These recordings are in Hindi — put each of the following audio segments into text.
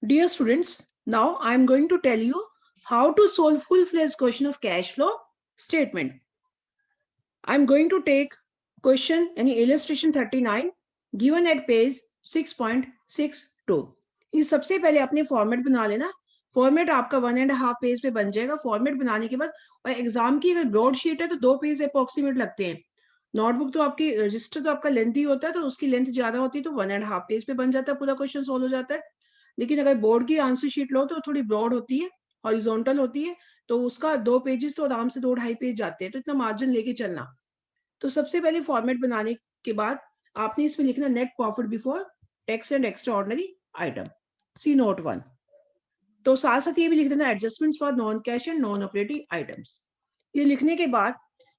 Dear students, now I am going to tell you how to solve full-fledged question of cash flow statement. I am going to take question any illustration 39 given at page 6.62. ये सबसे पहले अपने फॉर्मेट बना लेना. फॉर्मेट आपका 1.5 पेज पे बन जाएगा. फॉर्मेट बनाने के बाद और एग्जाम की अगर ब्रॉड शीट है तो 2 पेज अप्रोक्सीमेट लगते हैं. नोटबुक तो आपकी रजिस्टर तो आपका लेंथी होता है तो उसकी लेंथ ज्यादा होती है तो 1.5 पेज पे बन जाता है, पूरा क्वेश्चन सोल्व हो जाता है. लेकिन अगर बोर्ड की आंसर शीट लो तो थोड़ी ब्रॉड होती है, हॉरिजॉन्टल होती है, तो उसका 2 पेजेस तो आराम से 2-2.5 पेज जाते हैं, तो इतना मार्जिन लेके चलना. तो सबसे पहले फॉर्मेट बनाने के बाद आपने इसमें लिखना net profit before tax and extraordinary item, see note 1. तो साथ साथ ये भी लिख देना adjustments for non cash and non operating items. ये लिखने के बाद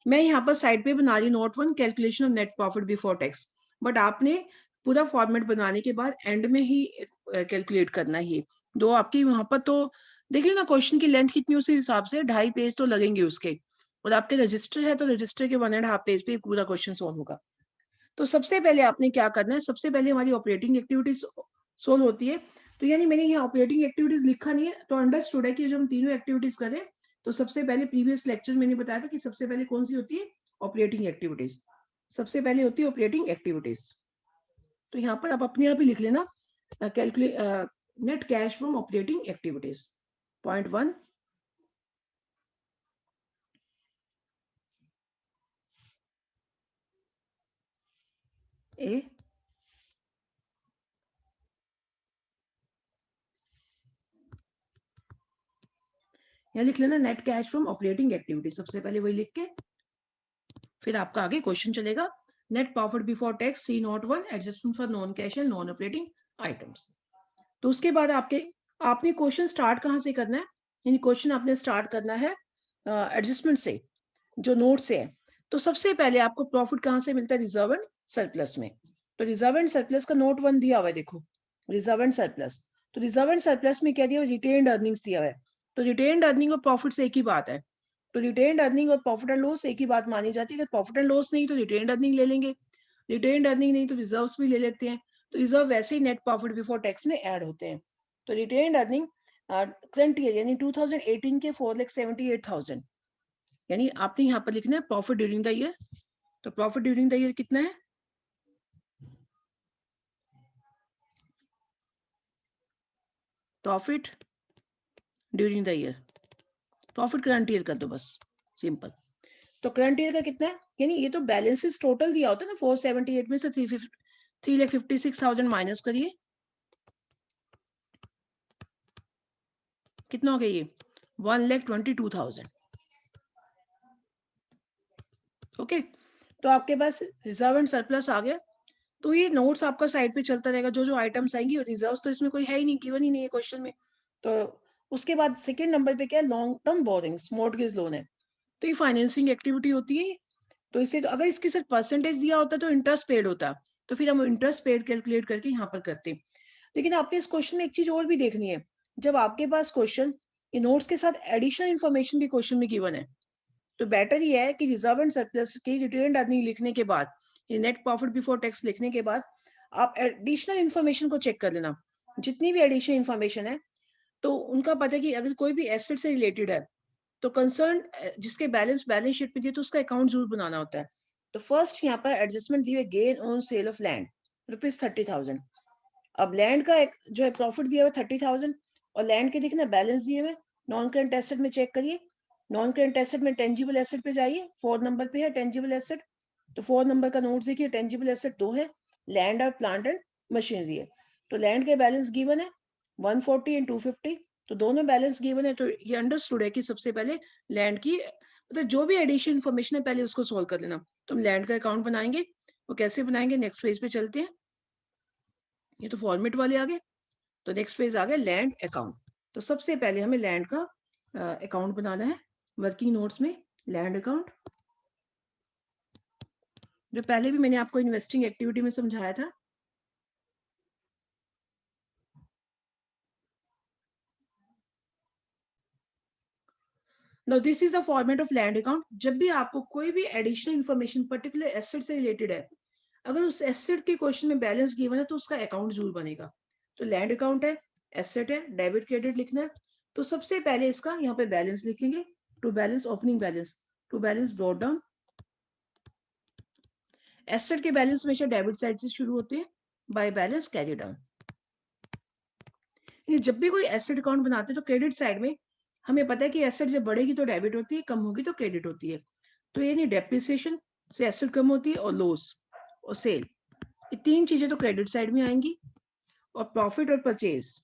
मैं यहाँ पर साइड पे बना रही note 1 calculation of net profit before tax. But आपने पूरा फॉर्मेट बनाने के बाद एंड में ही कैलकुलेट करना है. ये दो आपकी वहां पर तो देख लेना क्वेश्चन की लेंथ कितनी, उसी हिसाब से 2.5 पेज तो लगेंगे उसके. और आपके रजिस्टर है तो रजिस्टर के 1.5 पेज पे पूरा क्वेश्चन सोल्व होगा. तो सबसे पहले आपने क्या करना है, सबसे पहले हमारी ऑपरेटिंग एक्टिविटीज सोल्व होती है. तो यानी मैंने यहाँ ऑपरेटिंग एक्टिविटीज लिखा नहीं है, तो अंडरस्टूड है कि जब हम तीनों एक्टिविटीज करें तो सबसे पहले प्रीवियस लेक्चर मैंने बताया था कि सबसे पहले कौन सी होती है, ऑपरेटिंग एक्टिविटीज. सबसे पहले होती है ऑपरेटिंग एक्टिविटीज. तो यहाँ पर आप अपने आप ही लिख लेना calculate net cash from operating activities. Point 1, ए. यहाँ लिख लेना net cash from operating activity, सबसे पहले वही लिख के फिर आपका आगे क्वेश्चन चलेगा. Net profit before tax see note 1 adjustment for non cash and non operating items. तो उसके बाद आपने क्वेश्चन स्टार्ट कहाँ से करना है, यानी क्वेश्चन आपने स्टार्ट करना है एडजस्टमेंट से, जो नोट से है. तो सबसे पहले आपको प्रॉफिट कहाँ से मिलता है, रिजर्व एंड सरप्लस में. तो रिजर्व एंड सरप्लस का नोट 1 दिया हुआ है, देखो रिजर्व एंड सरप्लस. तो रिजर्व एंड सरप्लस में क्या दिया हुआ है, रिटेन्ड अर्निंग्स दिया हुआ है. तो रिटेन्ड अर्निंग और प्रॉफिट से एक ही बात है. तो रिटेन्ड अर्निंग और प्रॉफिट एंड लॉस एक ही बात मानी जाती है. अगर प्रॉफिट एंड लॉस नहीं तो रिटेन्ड अर्निंग ले लेंगे, रिटेन्ड अर्निंग नहीं तो रिजर्व्स भी ले लेते हैं. तो रिजर्व वैसे ही नेट प्रॉफिट बिफोर टैक्स में ऐड होते हैं. तो रिटेन्ड अर्निंग करंट ईयर यानी 2018 के 4,78,000, यानी आपने यहाँ पर लिखना है प्रॉफिट ड्यूरिंग द ईयर. तो प्रॉफिट ड्यूरिंग द ईयर कितना है, profit during the year, profit current year कर दो बस, सिंपल. तो करंट ईयर का कितना है, यानी ये तो बैलेंसेस टोटल दिया होता है ना, 478 में से 3,56,000 माइनस करिए, कितना हो गया ये 1,22,000. ओके, तो आपके पास रिजर्व एंड सरप्लस आ गया. तो ये नोट्स आपका साइड पे चलता रहेगा, जो जो आइटम्स आएंगी. और रिजर्व्स तो इसमें कोई है ही नहीं, गिवन ही नहीं है क्वेश्चन में. तो उसके बाद सेकंड नंबर पे क्या है, long term borrowings, mortgage loan है. तो ये फाइनेंसिंग एक्टिविटी होती है. तो इसे तो अगर इसके सिर्फ परसेंटेज दिया होता तो इंटरेस्ट पेड होता, तो फिर हम इंटरेस्ट पेड कैलकुलेट करके यहाँ पर करते. लेकिन आपके इस क्वेश्चन में एक चीज और भी देखनी है, जब आपके पास क्वेश्चन ये नोट्स के साथ एडिशनल इन्फॉर्मेशन भी क्वेश्चन में गिवन है, तो बेटर ये है कि रिजर्व एंड सरप्लस की रिटेन्ड अर्निंग लिखने के बाद, नेट प्रॉफिट बिफोर टैक्स लिखने के बाद आप एडिशनल इन्फॉर्मेशन को चेक कर लेना. जितनी भी एडिशनल इन्फॉर्मेशन है तो उनका पता है कि अगर कोई भी एसेट से रिलेटेड है तो कंसर्न जिसके बैलेंस शीट पे दिए तो उसका अकाउंट जरूर बनाना होता है. तो फर्स्ट यहाँ पर एडजस्टमेंट दी है gain on sale of land ₹30,000. अब लैंड का जो है प्रॉफिट दिया हुआ 30,000 और लैंड के देखना बैलेंस दिए हुए. नॉन करंट एसेट में चेक करिए, नॉन करंट एसेट में टेंजिबल एसेट पे जाइए, 4 नंबर पे है टेंजिबल एसेट. तो 4 नंबर का नोट देखिए, टेंजिबल एसेट 2 है, लैंड और प्लांट एंड मशीनरी है. तो लैंड के बैलेंस गिवन है 140 एंड 250, तो दोनों बैलेंस गिवन है. तो ये अंडरस्टूड है कि सबसे पहले लैंड की मतलब जो भी एडिशनल इन्फॉर्मेशन है पहले उसको सोल्व कर लेना. तो हम लैंड का अकाउंट बनाएंगे, वो कैसे बनाएंगे नेक्स्ट पेज पे चलते हैं. ये तो फॉर्मेट वाले आ गए. तो नेक्स्ट पेज आ गया लैंड अकाउंट. तो सबसे पहले हमें लैंड का अकाउंट बनाना है. वर्किंग नोट्स में लैंड अकाउंट, जो पहले भी मैंने आपको इन्वेस्टिंग एक्टिविटी में समझाया था. Now this is the format of land account. जब भी आपको कोई भी एडिशनल इन्फॉर्मेशन पर्टिकुलर एसेट से रिलेटेड है, अगर उस एसेट के क्वेश्चन में बैलेंस गिवन है तो उसका अकाउंट जरूर बनेगा. तो लैंड अकाउंट है, एसेट है, डेबिट क्रेडिट लिखना है। तो सबसे पहले इसका यहाँ पे बैलेंस लिखेंगे, to balance opening balance, to balance brought down. Asset के बैलेंस हमेशा डेबिट साइड से शुरू होते हैं, बाय बैलेंस कैरी डाउन। जब भी कोई एसेट अकाउंट बनाते हैं तो क्रेडिट साइड में हमें पता है कि एसेट जब बढ़ेगी तो डेबिट होती है, कम होगी तो क्रेडिट होती है। तो ये नहीं, डेप्रिसिएशन से एसेट कम होती है, और लॉस और सेल, ये तीन चीजें तो क्रेडिट साइड में आएंगी, और प्रॉफिट और परचेज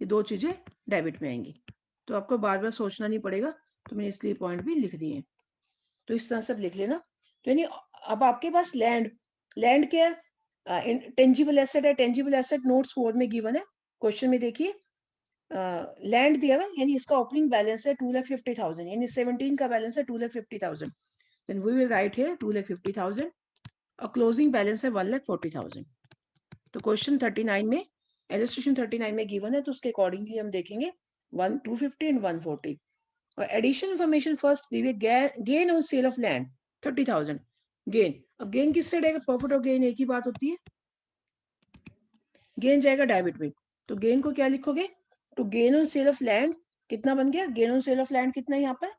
ये दो चीजें डेबिट में आएंगी। तो आपको बार बार सोचना नहीं पड़ेगा, तो मैंने इसलिए पॉइंट भी लिख दिए। तो इस तरह से लिख लेना। तो यानी अब आपके पास लैंड, लैंड क्या है, टेंजिबल एसेट है। टेंजिबल एसेट नोट्स 4 में गिवन है, क्वेश्चन में देखिए लैंड दिया हुआ है, यानी इसका ओपनिंग बैलेंस है 2,50,000, यानी 17 का बैलेंस है 2,50,000, then we will write here 2,50,000, और क्लोजिंग बैलेंस है 1,40,000। तो क्वेश्चन 39 में, इलस्ट्रेशन 39 में गिवन है, तो उसके अकॉर्डिंगली हम देखेंगे 250 एंड 140। और एडिशन इन्फॉर्मेशन फर्स्ट दी हुई, gain on sale of land 30,000 gain. अब गेन किससे जाएगा, प्रॉफिट और गेन एक ही बात होती है, गेन जाएगा डेबिट में। तो गेन को क्या लिखोगे, to gain on sale of land, कितना बन गया, gain on sale of land कितना है यहाँ पर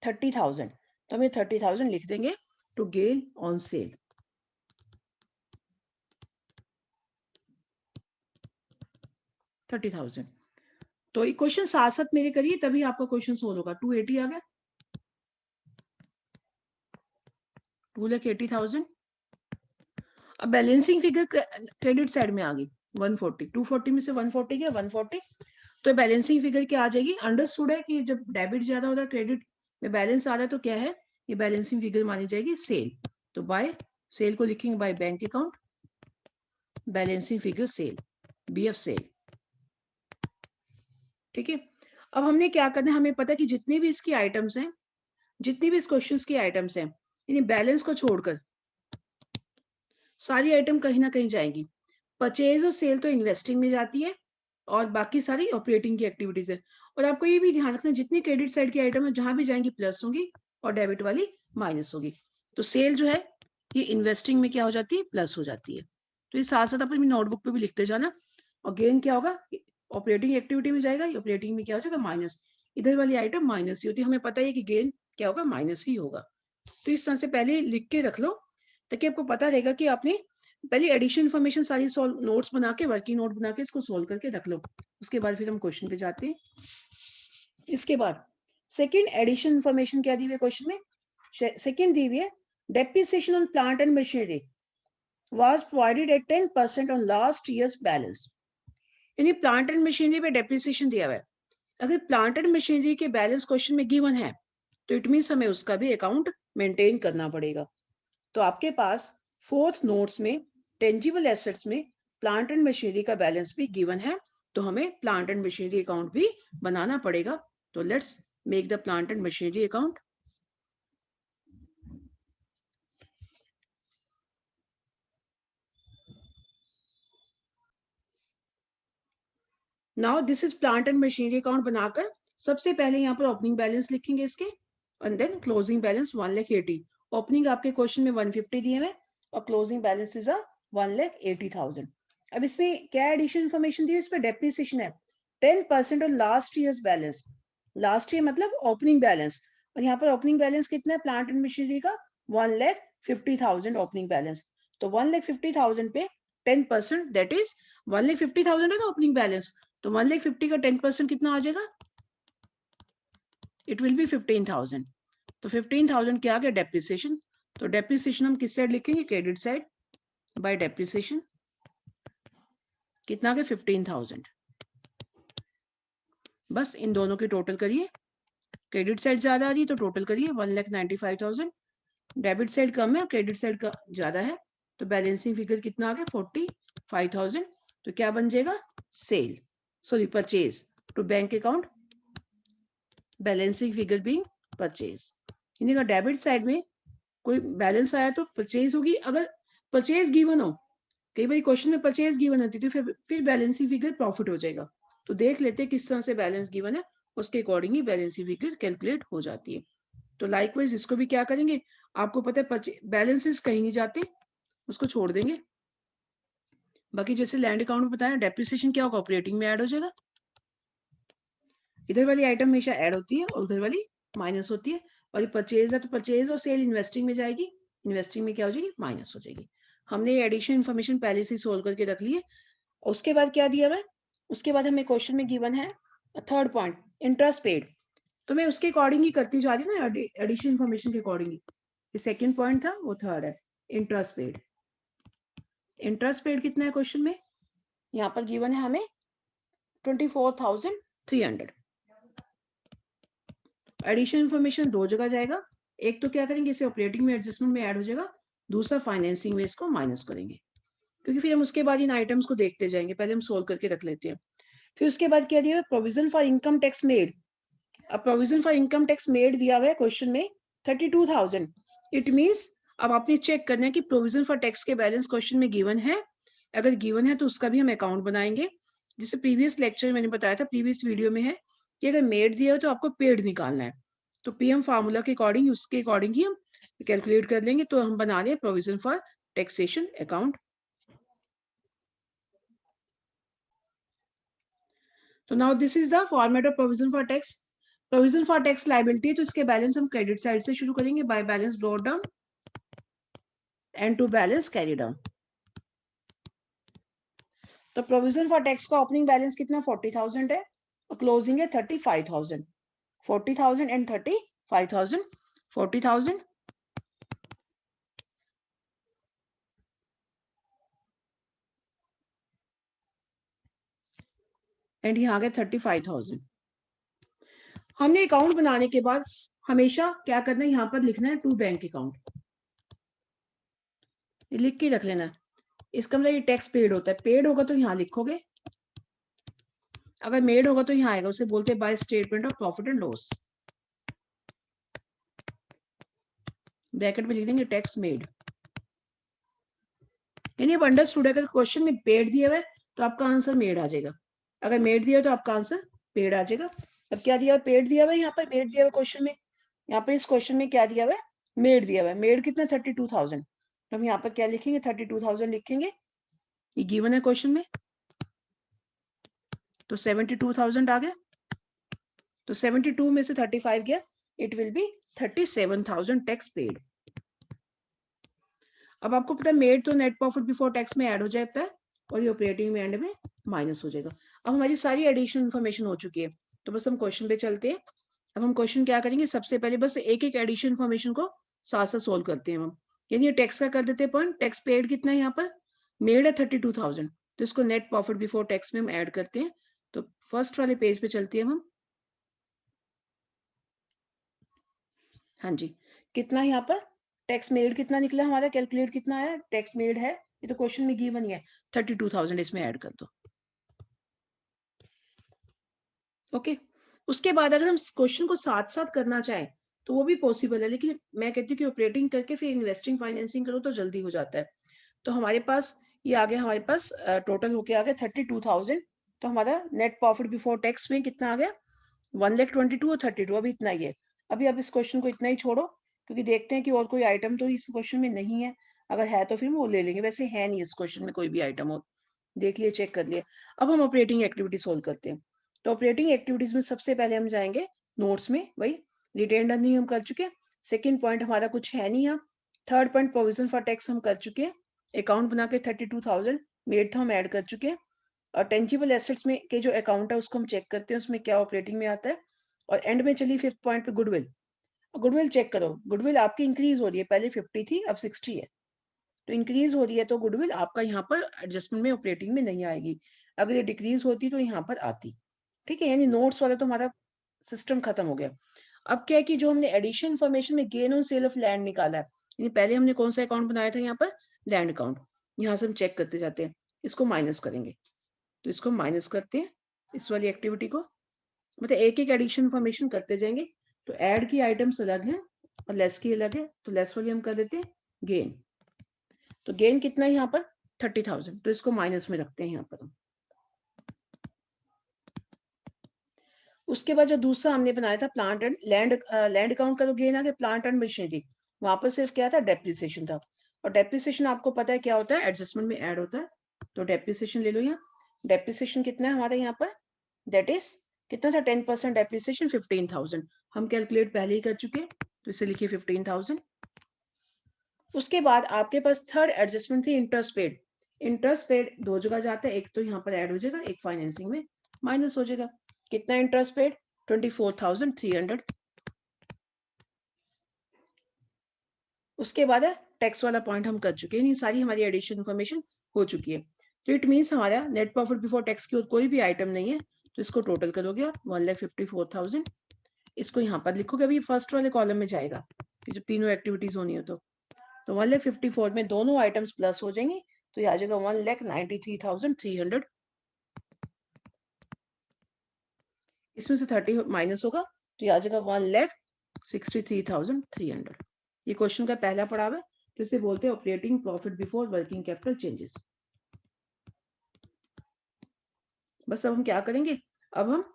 30,000, तो हम 30,000 लिख देंगे टू गेन ऑन सेल। $30,000। तो ये क्वेश्चन साथ साथ मेरे करिए, तभी आपका क्वेश्चन सोल्व होगा। 280 आ गया, 2,80,000। अब बैलेंसिंग फिगर क्रेडिट साइड में आ गई 140, 240 में से 140 गया 140, तो बैलेंसिंग फिगर क्या आ जाएगी, अंडरस्टूड है कि जब डेबिट ज्यादा होता है क्रेडिट में बैलेंस आ रहा है, तो क्या है, ये बैलेंसिंग फिगर मानी जाएगी सेल। तो बाय सेल को लिखेंगे by bank account, balancing figure sale, BF sale. ठीक है, अब हमने क्या करना है, हमें पता है कि जितने भी इसकी आइटम्स हैं, जितनी भी इस क्वेश्चन की आइटम्स हैं, यानी बैलेंस को छोड़कर सारी आइटम कहीं ना कहीं जाएंगी। परचेज और सेल तो इन्वेस्टिंग में जाती है, और बाकी सारी ऑपरेटिंग की एक्टिविटीज है। और आपको ये भी ध्यान रखना, जितनी क्रेडिट साइड की आइटम है जहां भी जाएंगी प्लस होगी, और डेबिट वाली माइनस होगी। तो सेल जो है ये इन्वेस्टिंग में क्या हो जाती है, प्लस हो जाती है। तो ये साथ साथ अपनी नोटबुक पे भी लिखते जाना। और गेन क्या होगा, ऑपरेटिंग एक्टिविटी में जाएगा, ऑपरेटिंग में क्या हो जाएगा, माइनस। इधर वाली आइटम माइनस ही होती है, हमें पता है कि गेन क्या होगा, माइनस ही होगा। तो इस तरह से पहले लिख के रख लो, ताकि आपको पता रहेगा कि आपने पहले एडिशन इन्फॉर्मेशन सारी सॉल्व, नोट्स बना के, वर्किंग नोट बना के इसको सोल्व करके रख लो। उसके बाद फिर हम क्वेश्चन पे जाते हैं। इसके बाद सेकंड एडिशन इन्फॉर्मेशन क्या दी हुई है क्वेश्चन में, सेकंड दी हुई है, depreciation on plant and machinery was provided at 10% on last year's balance। यानी प्लांट एंड मशीनरी पे डेप्रिसिएशन दिया हुआ है। अगर प्लांट एंड मशीनरी के बैलेंस क्वेश्चन में गिवन है, तो इट मीन्स हमें उसका भी अकाउंट मेंटेन करना पड़ेगा। तो आपके पास फोर्थ नोट्स में टेंजिबल एसेट्स में प्लांट एंड मशीनरी का बैलेंस भी गिवन है, तो हमें प्लांट एंड मशीनरी अकाउंट भी बनाना पड़ेगा। तो let's make the plant and machinery account. Now this is plant and machinery account बनाकर सबसे पहले यहाँ पर ओपनिंग बैलेंस लिखेंगे इसके, and then closing balance 1,80,000। Opening आपके क्वेश्चन में 150 दिए हुए, और क्लोजिंग बैलेंस इज 1,80,000। अब इसमें क्या एडिशन इन्फॉर्मेशन दी है, इसमें डेप्रिसिएशन है 10% on last years balance. Last year मतलब ओपनिंग बैलेंस, और यहाँ पर ओपनिंग बैलेंस कितना है प्लांट एंड मशीनरी का, 1,50,000 ओपनिंग बैलेंस। तो 1,50,000 पे 10%, दैट इज 1,50,000 है ना ओपनिंग बैलेंस, तो 1,50,000 का 10% कितना आ जाएगा, इट विल बी 15,000। तो 15,000 क्या आ गया, डेप्रिसिएशन। तो डेप्रिसिएशन हम किस साइड लिखेंगे, क्रेडिट साइड, बाय डेप्रिसिएशन कितना आ गया 15,000। बस इन दोनों की टोटल करिए, क्रेडिट साइड ज्यादा आ रही है तो टोटल करिए 1,95,000, डेबिट साइड कम है क्रेडिट साइड का ज्यादा है, तो बैलेंसिंग फिगर कितना आ गया 45,000। तो क्या बन जाएगा, sale, sorry purchase to bank account, balancing figure being purchase. यानी अगर डेबिट साइड में कोई बैलेंस आया तो परचेज होगी। अगर परचेज गिवन हो, कई बार क्वेश्चन में परचेज गिवन होती है, तो फिर बैलेंसिंग फिगर प्रॉफिट हो जाएगा। तो देख लेते हैं किस तरह से बैलेंस गिवन है, उसके अकॉर्डिंग ही बैलेंसिंग फिगर कैलकुलेट हो जाती है। तो लाइकवाइज इसको भी क्या करेंगे, आपको पता है बैलेंसेस कहीं नहीं जाते, उसको छोड़ देंगे, बाकी जैसे लैंड अकाउंट में बताया, डेप्रिसिएशन क्या होगा, ऑपरेटिंग में ऐड हो जाएगा। इधर वाली आइटम हमेशा ऐड होती है और उधर वाली माइनस होती है। और ये परचेज है तो परचेज और सेल इन्वेस्टिंग में जाएगी, इन्वेस्टिंग में क्या हो जाएगी, माइनस हो जाएगी। हमने ये एडिशन इन्फॉर्मेशन पहले से सोल्व करके रख ली है। उसके बाद क्या दिया हुआ है, उसके बाद हमें क्वेश्चन में गिवन है थर्ड पॉइंट, इंटरेस्ट पेड। तो मैं उसके अकॉर्डिंग ही करती जा रही हूँ ना, एडिशन इन्फॉर्मेशन के अकॉर्डिंग ही। ये सेकंड पॉइंट था, वो थर्ड है, इंटरेस्ट पेड। इंटरेस्ट पेड कितना है क्वेश्चन में, यहाँ पर गिवन है हमें 24,300। एडिशन इन्फॉर्मेशन दो जगह जाएगा, एक तो क्या करेंगे, इसे ऑपरेटिंग में एडजस्टमेंट में ऐड हो जाएगा, दूसरा फाइनेंसिंग में इसको माइनस करेंगे, क्योंकि फिर हम उसके बाद इन आइटम्स को देखते जाएंगे, पहले हम सोल्व करके रख लेते हैं। फिर उसके बाद क्या दिया, provision for income tax made. अब provision for income tax made दिया हुआ है क्वेश्चन में 32,000। इट मीन्स अब आपने चेक करना है कि प्रोविजन फॉर टैक्स के बैलेंस क्वेश्चन में गिवन है, अगर गिवन है तो उसका भी हम अकाउंट बनाएंगे। जैसे प्रीवियस लेक्चर में मैंने बताया था, प्रीवियस वीडियो में है कि अगर मेड दिया हो तो आपको पेड निकालना है, तो पीएम फार्मूला के अकॉर्डिंग, उसके अकॉर्डिंग ही हम कैलकुलेट कर लेंगे। तो हम बना रहे प्रोविजन फॉर टैक्सेशन अकाउंट। तो now this is the format of provision for tax. Provision for tax liability, तो इसके बैलेंस हम क्रेडिट साइड से शुरू करेंगे, by balance brought down and to balance carry down. तो प्रोविजन फॉर टैक्स का ओपनिंग बैलेंस कितना 40,000 है और क्लोजिंग है 35,000। 40,000 एंड 35,000। 40,000 एंड यहाँ आ गया 35,000। हमने अकाउंट बनाने के बाद हमेशा क्या करना है, यहाँ पर लिखना है टू बैंक अकाउंट, लिख के रख लेना है। इसका मतलब ये टैक्स पेड होता है, पेड होगा तो यहाँ लिखोगे, अगर मेड होगा तो यहाँ आएगा, उसे बोलते हैं by statement of profit and loss, bracket में लिख देंगे टैक्स मेड। यानी अब अंडरस्टूड है, अगर क्वेश्चन में पेड दिया हुआ है तो आपका आंसर मेड आ जाएगा, अगर मेड दिया तो आपका आंसर पेड आ जाएगा। अब क्या दिया हुआ, पेड दिया हुआ है, यहाँ पर मेड दिया हुआ क्वेश्चन में, यहाँ पर इस क्वेश्चन में क्या दिया हुआ है, मेड दिया हुआ है। मेड कितना 32,000, तो हम यहाँ पर क्या लिखेंगे, 32,000 लिखेंगे, ये गिवन है क्वेश्चन में। तो 72,000 आ गया, तो 72 में से 35 गया, it will be 37,000 tax paid. अब आपको पता है मेड तो नेट प्रॉफिट बिफोर टैक्स में ऐड हो जाता है और ये ऑपरेटिंग में एंड में माइनस हो जाएगा। अब हमारी सारी एडिशनल इन्फॉर्मेशन हो चुकी है, तो बस हम क्वेश्चन पे चलते हैं। अब हम क्वेश्चन क्या करेंगे, सबसे पहले बस एक एक एडिशन इन्फॉर्मेशन को साथ साथ सोल्व करते हैं हम। यानी टैक्स का कर देते हैं पॉइंट, टैक्स पेड कितना है, यहाँ पर मेड है 32,000, तो इसको नेट प्रॉफिट बिफोर टैक्स में हम ऐड करते हैं। तो फर्स्ट वाले पेज पे चलते हैं हम। हाँ जी, कितना यहाँ पर टैक्स मेड कितना निकला हमारा, कैलकुलेट कितना है टैक्स मेड है, ये तो क्वेश्चन में गिवन ही है, 32,000 इसमें ऐड कर दो। ओके, उसके बाद अगर हम क्वेश्चन को साथ साथ करना चाहें तो वो भी पॉसिबल है, लेकिन मैं कहती हूँ कि ऑपरेटिंग करके फिर इन्वेस्टिंग फाइनेंसिंग करो तो जल्दी हो जाता है। तो हमारे पास ये आ गया, हमारे पास टोटल होके आ गया 32,000। तो हमारा नेट प्रॉफिट बिफोर टैक्स में कितना आ गया, 1,22,000 और 32, अभी इतना ही है। अभी आप इस क्वेश्चन को इतना ही छोड़ो, क्योंकि देखते हैं कि और कोई आइटम तो इस क्वेश्चन में नहीं है, अगर है तो फिर वो ले लेंगे, वैसे है नहीं इस क्वेश्चन में कोई भी आइटम हो, देख लिए, चेक कर लिए। अब हम ऑपरेटिंग एक्टिविटी सोल्व करते हैं। तो ऑपरेटिंग एक्टिविटीज में सबसे पहले हम जाएंगे नोट्स में, वही रिटेन अर्निंग हम कर चुके हैं, सेकंड पॉइंट हमारा कुछ है नहीं यहाँ, third point provision for tax हम कर चुके हैं, अकाउंट बना के 32,000 मेड था हम ऐड कर चुके हैं, और टेंजिबल एसेट्स में के जो अकाउंट है उसको हम चेक करते हैं उसमें क्या ऑपरेटिंग में आता है। और एंड में चलिए फिफ्थ पॉइंट पे गुडविल। गुडविल चेक करो, गुडविल आपकी इंक्रीज हो रही है, पहले 50 थी अब 60 है, तो इंक्रीज हो रही है तो गुडविल आपका यहाँ पर एडजस्टमेंट में ऑपरेटिंग में नहीं आएगी, अगर ये डिक्रीज होती तो यहाँ पर आती। ठीक है, यानी नोट्स वाला तो हमारा सिस्टम खत्म हो गया। अब क्या है कि जो हमने एडिशन इन्फॉर्मेशन में gain on sale of land निकाला है, यानी पहले हमने कौन सा अकाउंट बनाया था यहाँ पर, लैंड अकाउंट, यहाँ से हम चेक करते जाते हैं, इसको माइनस करेंगे, तो इसको माइनस करते हैं इस वाली एक्टिविटी को, मतलब एक एक एडिशन इन्फॉर्मेशन करते जाएंगे। तो ऐड की आइटम्स अलग हैं और लेस की अलग है, तो लेस वाली हम कर देते हैं गेन। तो गेन कितना है यहाँ पर 30,000, तो इसको माइनस में रखते हैं यहाँ पर हम। उसके बाद जो दूसरा हमने बनाया था प्लांट एंड लैंड अकाउंट का, तो गेन आ गया, प्लांट एंड मशीनरी वहां पर सिर्फ क्या था, डेप्रिसिएशन था, और डेप्रिसिएशन आपको पता है क्या होता है, एडजस्टमेंट में ऐड होता है, तो डेप्रिसिएशन ले लो यहाँ, डेप्रिसिएशन कितना है हमारा यहाँ पर, दैट इज कितना था 10% डेप्रिसिएशन 15,000, हम कैलकुलेट पहले ही कर चुके हैं, तो इसे लिखिए 15,000। उसके बाद आपके पास थर्ड एडजस्टमेंट थी इंटरेस्ट पेड। इंटरेस्ट पेड दो जगह जाता है, एक तो यहाँ पर ऐड हो जाएगा, एक फाइनेंसिंग में माइनस हो जाएगा। कितना इंटरेस्ट पेड 24,300। उसके बाद है टैक्स वाला पॉइंट हम कर चुके हैं, ये सारी हमारी एडिशन इन्फॉर्मेशन हो चुकी है। तो इट मीन्स हमारा नेट प्रॉफिट बिफोर टैक्स की कोई भी आइटम नहीं है, तो इसको टोटल करोगे आप 1,54,000। इसको यहाँ पर लिखोगे, अभी फर्स्ट वाले कॉलम में जाएगा कि जब तीनों एक्टिविटीज होनी हो तो 1,54 में दोनों आइटम्स प्लस हो जाएंगे, तो ये आ जाएगा 1,93,300। इसमें से 30 माइनस होगा, तो ये आ जाएगा 1,63,300। ये क्वेश्चन का पहला पड़ाव है, तो इसे बोलते हैं operating profit before working capital changes. बस अब हम क्या करेंगे, अब हम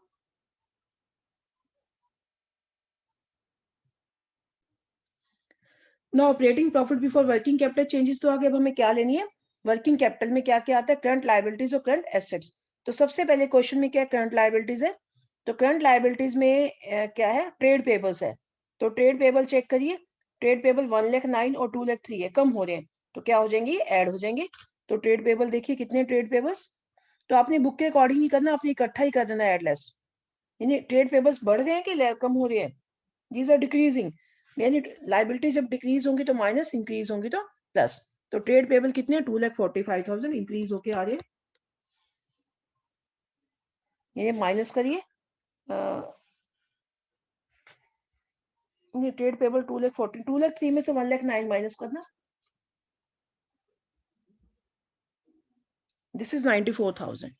ना operating profit before working capital changes, तो आगे अब हमें क्या लेनी है, वर्किंग कैपिटल में क्या क्या आता है, करंट लायबिलिटीज और करंट एसेट्स। तो सबसे पहले क्वेश्चन में क्या करंट लायबिलिटीज है, तो करंट लायबिलिटीज में क्या है, ट्रेड पेबल्स है। तो ट्रेड पेबल चेक करिए, ट्रेड पेबल 1,09,000 और 2,03,000 है, कम हो रहे हैं, तो क्या हो जाएंगे, ऐड हो जाएंगे। तो ट्रेड पेबल देखिए कितने ट्रेड पेबल्स, तो आपने बुक के अकॉर्डिंग ही करना, आपने इकट्ठा ही कर देना एडलेस। यानी ट्रेड पेबल्स बढ़ रहे हैं कि कम हो रहे हैं, दीज आर डिक्रीजिंग। यानी लाइबिलिटी जब डिक्रीज होंगी तो माइनस, इंक्रीज होंगी तो प्लस। तो ट्रेड पेबल कितने, 2,45,000 इंक्रीज होके आ रहे हैं, ये माइनस करिए, ट्रेड पेबल 2,40,000, 2,03,000 में से 1,09,000 माइनस करना, दिस इज 94,000।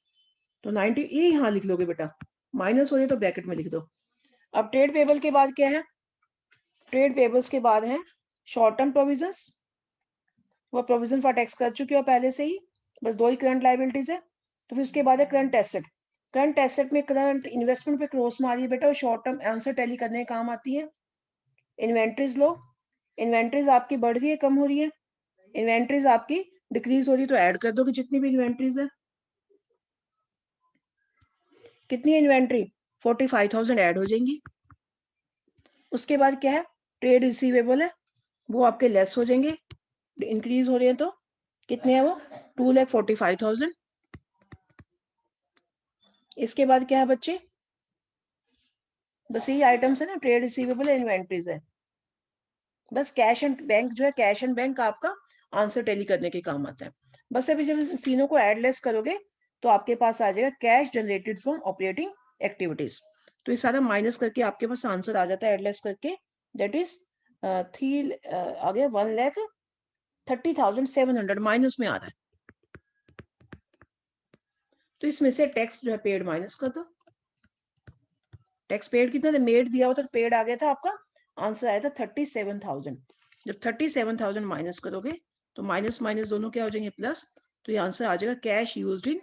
तो 90 ये यहाँ लिख लोगे बेटा, माइनस हो रही तो ब्रैकेट में लिख दो। अब ट्रेड पेबल के बाद क्या है, ट्रेड पेबल्स के बाद है शॉर्ट टर्म प्रोविजंस, वो प्रोविजन फॉर टैक्स कर चुके हो पहले से ही, बस दो ही करंट लायबिलिटीज है। तो फिर उसके बाद है करंट एसेट। करंट एसेट में करंट इन्वेस्टमेंट पे क्रॉस मारिए बेटा, और शॉर्ट टर्म आंसर टैली करने के काम आती है। इन्वेंट्रीज लो, इन्वेंट्रीज आपकी बढ़ रही है कम हो रही है, इन्वेंट्रीज आपकी डिक्रीज हो रही है, तो ऐड कर दो कि जितनी भी इन्वेंट्रीज है, कितनी इन्वेंट्री 45,000 ऐड हो जाएंगी। उसके बाद क्या है, ट्रेड रिसीवेबल है, वो आपके लेस हो जाएंगे, इंक्रीज हो रहे हैं, तो कितने हैं वो 2,45,000। इसके बाद क्या है बच्चे, बस यही आइटम्स है ना, ट्रेड रिसीवेबल है, इन्वेंट्रीज है, बस कैश एंड बैंक जो है, कैश एंड बैंक आपका आंसर टैली करने के काम आता है। बस अभी जब इन तीनों को एड लेस करोगे तो आपके पास आ जाएगा cash generated from operating activities. तो ये सारा माइनस करके आपके पास आंसर आ जाता है एड लेस करके, दैट इज 3 आ गया 1,30,700 माइनस में आ रहा है। तो इसमें से टैक्स जो है पेड माइनस कर दो, टैक्स पेड कितना था, मेड दिया हुआ था, पेड आ गया था, आपका आंसर आया था 37,000। जब 37,000 माइनस करोगे तो माइनस माइनस दोनों क्या हो जाएंगे, प्लस, तो ये आंसर आ जाएगा cash used in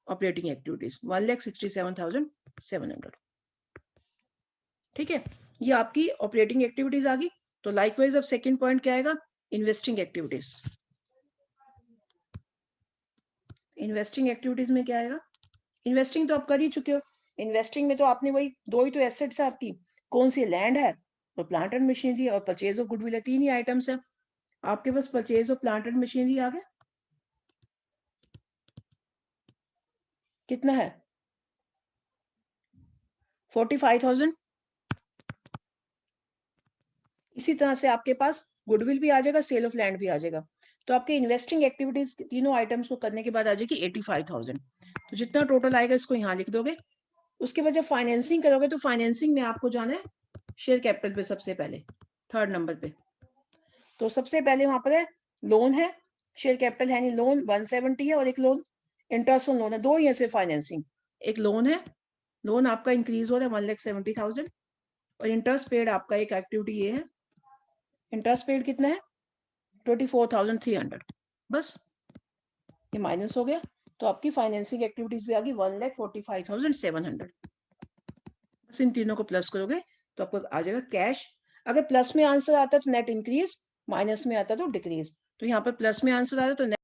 operating activities 1,67,700। ठीक है, ये आपकी ऑपरेटिंग एक्टिविटीज आ गई। तो लाइकवाइज अब सेकंड पॉइंट क्या आएगा, इन्वेस्टिंग एक्टिविटीज। इन्वेस्टिंग एक्टिविटीज में क्या आएगा, इन्वेस्टिंग तो आप कर ही चुके हो, इन्वेस्टिंग में तो आपने वही दो ही तो एसेट्स है आपकी, कौन सी, लैंड है और प्लांट एंड मशीनरी और परचेज ऑफ गुडविल है, तीन ही आइटम्स है आपके पास। Purchase of plant and machinery आ गया, कितना है 45,000। इसी तरह से आपके पास गुडविल भी आ जाएगा, सेल ऑफ लैंड भी आ जाएगा। तो आपके इन्वेस्टिंग एक्टिविटीज तीनों आइटम्स को करने के बाद आ जाएगी 85,000। तो जितना टोटल आएगा इसको यहाँ लिख दोगे। उसके बाद जब फाइनेंसिंग करोगे तो फाइनेंसिंग में आपको जाना है शेयर कैपिटल पे, सबसे पहले थर्ड नंबर पे। तो सबसे पहले वहां पर है लोन है, शेयर कैपिटल है नहीं, लोन 170 है और एक लोन इंटरेस्ट ऑन लोन है, दो ही है सिर्फ फाइनेंसिंग। एक लोन है, लोन आपका इंक्रीज हो रहा है 1,70,000, और इंटरेस्ट पेड आपका एक एक्टिविटी ये है, इंटरेस्ट पेड कितना है 24,300। बस ये माइनस हो गया, तो आपकी फाइनेंसिंग एक्टिविटीज भी आ गई 1,45,700। बस इन तीनों को प्लस करोगे तो आपको आ जाएगा कैश। अगर प्लस में आंसर आता है तो नेट इंक्रीज, माइनस में आता है तो डिक्रीज। तो यहाँ पर प्लस में आंसर आता है तो